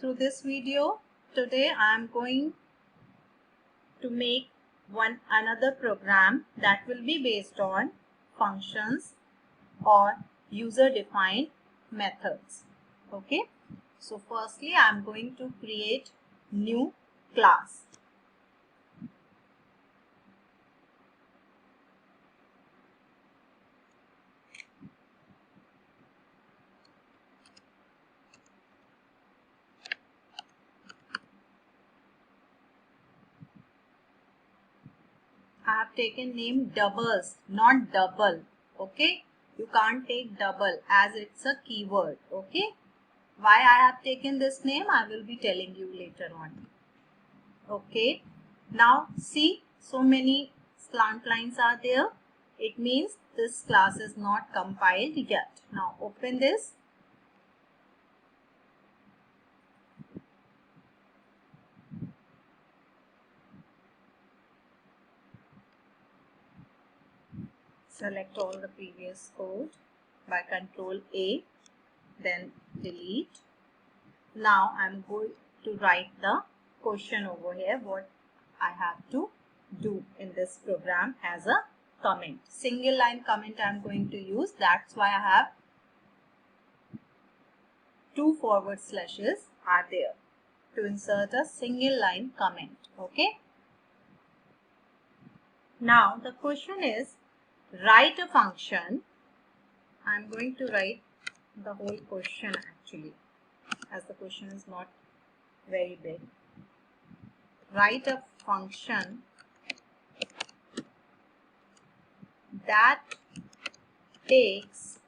through this video. Today I am going to make another program that will be based on functions or user defined methods. Okay, so firstly I am going to create new class. I have taken name doubles, not double. Okay, you can't take double as it's a keyword. Okay, why I have taken this name I will be telling you later on. Okay, now see, so many slant lines are there. It means this class is not compiled yet. Now open this. Select all the previous code by Control A, then delete. Now I am going to write the question over here, what I have to do in this program as a comment. Single line comment I am going to use. That's why I have 2 forward slashes are there to insert a single line comment. Okay. Now the question is, write a function. I am going to write the whole question actually, as the question is not very big. Write a function that takes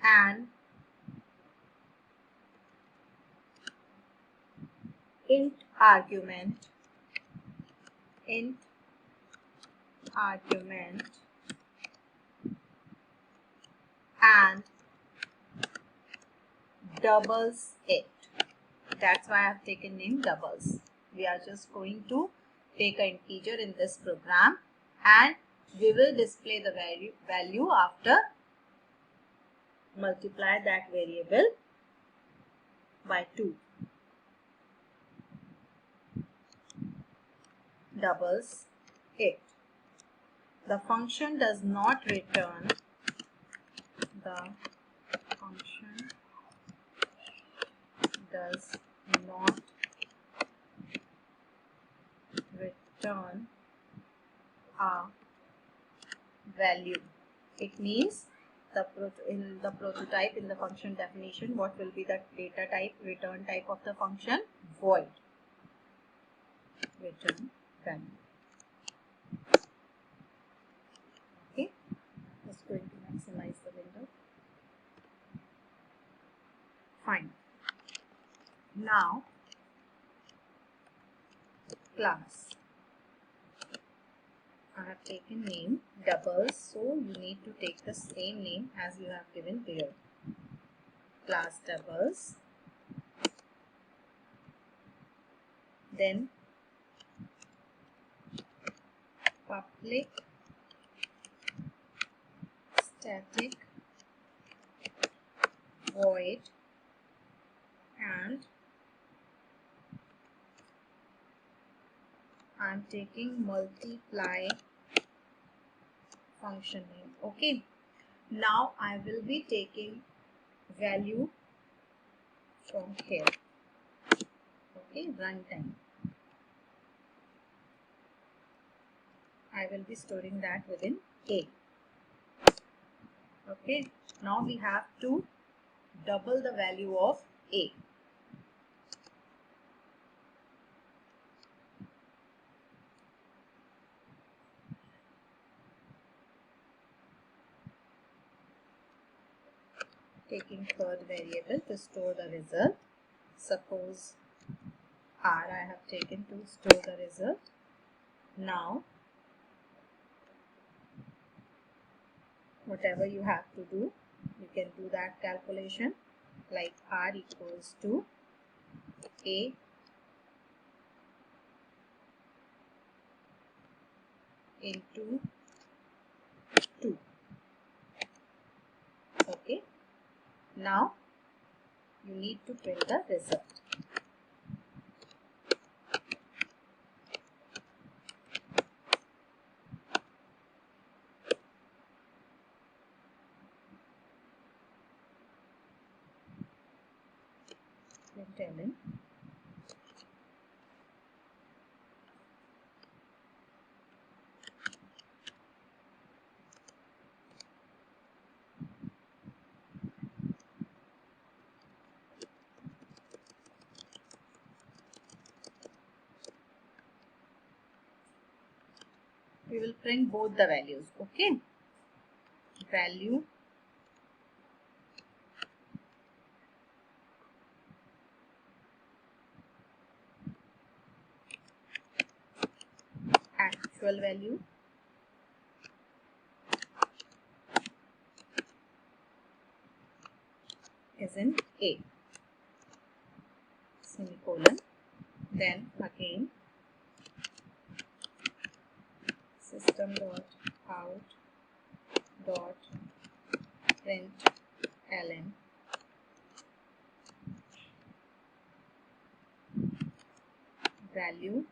an int argument and doubles it. That's why I have taken name doubles. We are just going to take an integer in this program and we will display the value after multiply that variable by 2. Doubles it. The function does not return a value. It means in the prototype, in the function definition, what will be the data type, return type of the function? Void. Return value. Okay, just going to maximize the window. Fine. Now, class. I have taken name doubles, so you need to take the same name as you have given here. Class doubles. Then public static void and I am taking multiply function name. Okay, now I will be taking value from here. Okay, runtime. I will be storing that within A. Okay, now we have to double the value of A. Taking third variable to store the result. Suppose R I have taken to store the result. Now, whatever you have to do, you can do that calculation, like R equals to A into 2. Okay, now You need to print the result. Println we will print both the values. Okay, value actual value is in A, semicolon, then again system dot out dot println value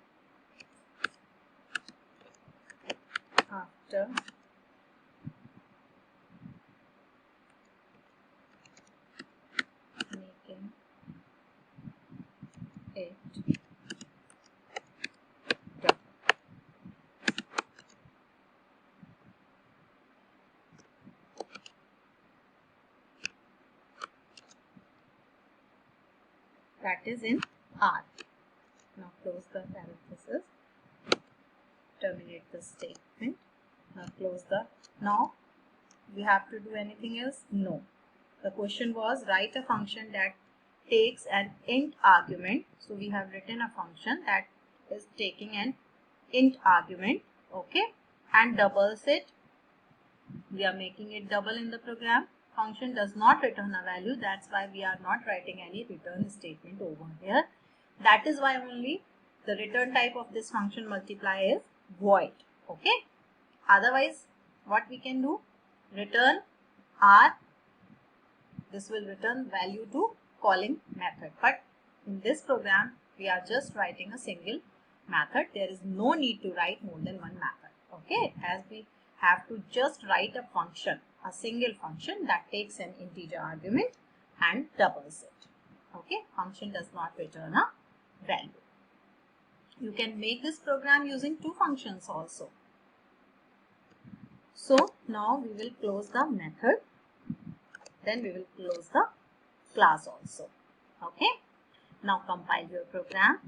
after making it double. That is in R. Now close the parenthesis, terminate the statement. Now close the. Now we have to do anything else? No. The question was write a function that takes an int argument. So we have written a function that is taking an int argument, okay, and doubles it. We are making it double in the program. Function does not return a value. That's why we are not writing any return statement over here. That is why only the return type of this function multiply is void. Okay. Otherwise, what we can do? Return R. This will return value to calling method. But in this program, we are just writing a single method. There is no need to write more than one method. Okay. As we have to just write a function, a single function that takes an integer argument and doubles it. Okay. Function does not return a value. You can make this program using two functions also. So now we will close the method. Then we will close the class also. Okay. Now compile your program.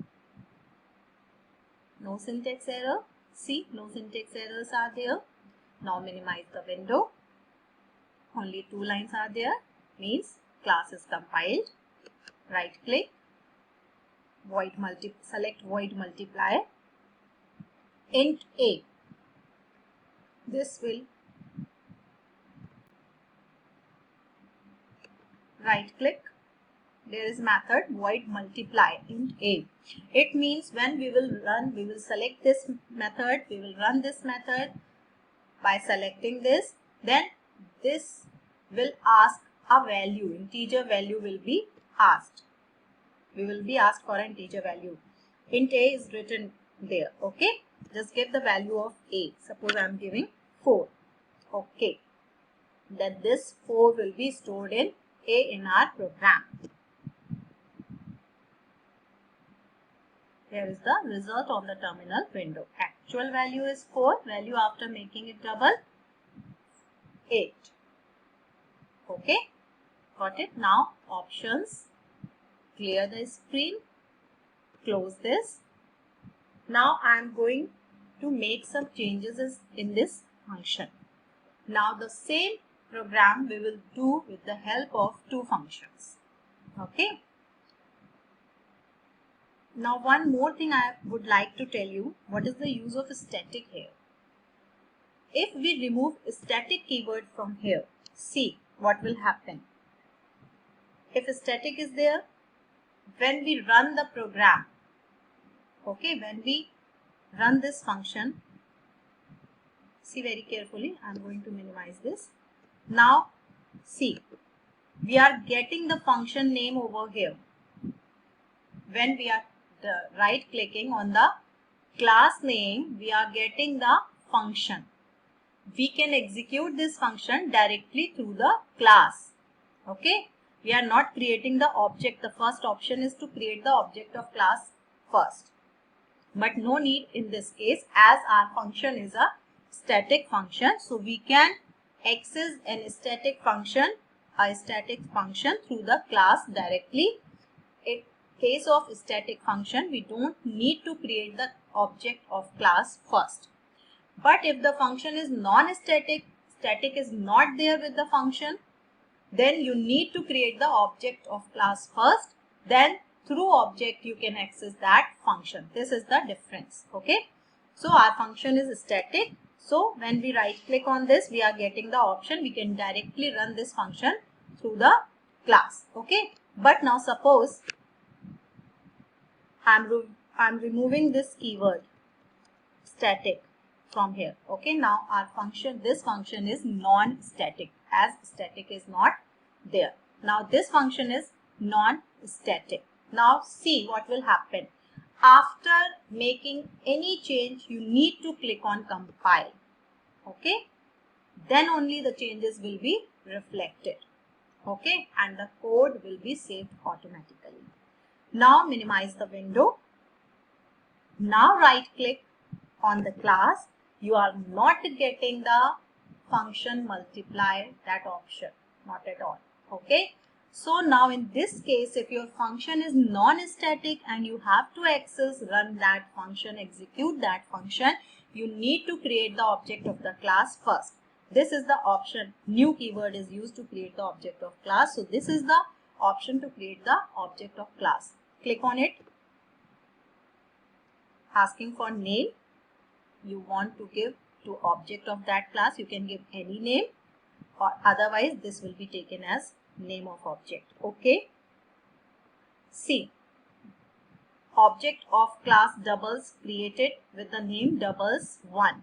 No syntax error. See, no syntax errors are there. Now minimize the window. Only 2 lines are there. Means class is compiled. Right click. Select void multiply. Int A. This will right click. There is method void multiply int A. It means when we will run, we will select this method. We will run this method by selecting this. Then this will ask a value. Integer value will be asked. We will be asked for an integer value. Int A is written there. Okay. Just give the value of A. Suppose I am giving 4. Okay. Then this 4 will be stored in A in our program. Here is the result on the terminal window. Actual value is 4. Value after making it double 8. Okay. Got it? Now options. Clear the screen. Close this. Now I am going to make some changes in this function. Now the same program we will do with the help of two functions. Okay. Now one more thing I would like to tell you. What is the use of static here? If we remove static keyword from here, see what will happen. If static is there, when we run the program, okay, when we run this function, see very carefully, I am going to minimize this. Now see, we are getting the function name over here. When we are right clicking on the class name, we are getting the function. We can execute this function directly through the class. Okay, we are not creating the object. The first option is to create the object of class first, but no need in this case as our function is a static function. So we can access a static function through the class directly. In case of static function, we don't need to create the object of class first. But if the function is non-static, static is not there with the function, then you need to create the object of class first. Then through object you can access that function. This is the difference. Okay. So our function is static. So when we right click on this, we are getting the option. We can directly run this function through the class. Okay. But now suppose I'm removing this keyword static from here. Okay, now our function, this function is non-static as static is not there. Now this function is non-static. Now see what will happen. After making any change, you need to click on compile. Okay, then only the changes will be reflected. Okay, and the code will be saved automatically. Now minimize the window. Now right click on the class. You are not getting the function multiply, that option, not at all. Okay, so now in this case, if your function is non-static and you have to access, run that function, execute that function, you need to create the object of the class first. This is the option. New keyword is used to create the object of class. So this is the option to create the object of class. Click on it. Asking for name. You want to give to object of that class, you can give any name, or otherwise this will be taken as name of object. Okay, see, object of class doubles created with the name doubles1.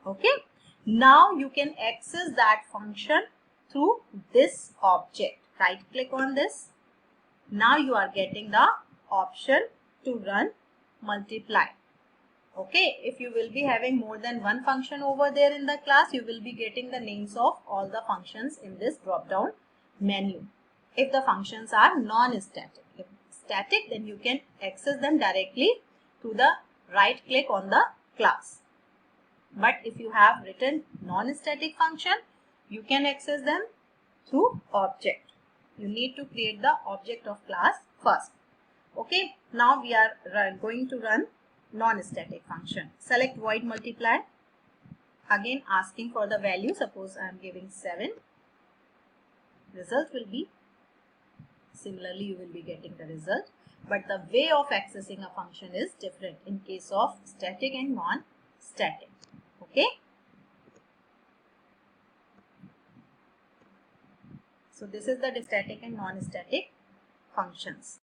Okay, now you can access that function through this object. Right click on this. Now you are getting the option to run multiply. Okay, if you will be having more than one function over there in the class, you will be getting the names of all the functions in this drop down menu. If the functions are non-static, if static, then you can access them directly through the right click on the class. But if you have written non-static function, you can access them through object. You need to create the object of class first. Okay, now we are going to run non-static function. Select void multiply. Again asking for the value. Suppose I am giving 7. Result will be similarly, you will be getting the result. But the way of accessing a function is different in case of static and non-static. Okay. So this is the static and non-static functions.